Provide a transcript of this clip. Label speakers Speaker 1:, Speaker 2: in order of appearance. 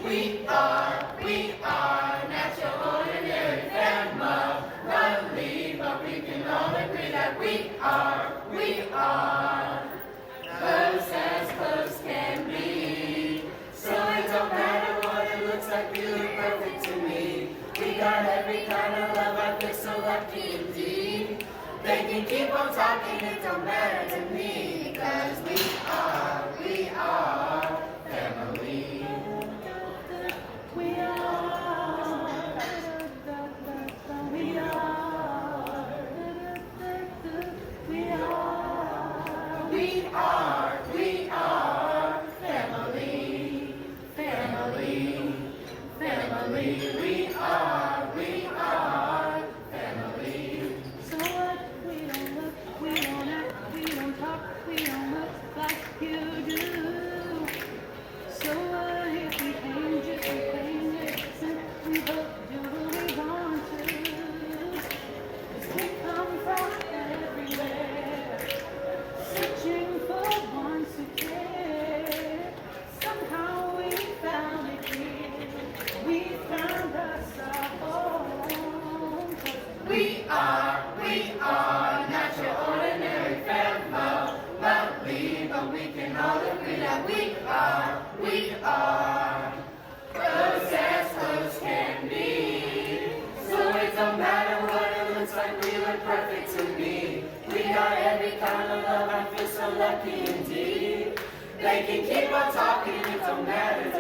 Speaker 1: We are not your ordinary family, but we can all agree that we are close as close can be. So it don't matter what it looks like, you look perfect to me. We got every kind of love, I feel so lucky indeed. They can keep on talking, it don't matter to me, 'cause we are family.
Speaker 2: We are, we are, we are,
Speaker 1: We are family, family, family. We are family.
Speaker 2: so what? We don't look, we don't act, we don't talk, we don't look like you do. So what if we change it, we both do what we want to. 'Cause we come from everywhere, searching for one to care. Somehow we found it here, we found us a home. 'Cause
Speaker 1: We are not your ordinary family, but we can all agree that we are close as close can be. So it don't matter what it looks like, we look perfect to me. We got every kind of love, I feel so lucky indeed. They can keep on talking, it don't matter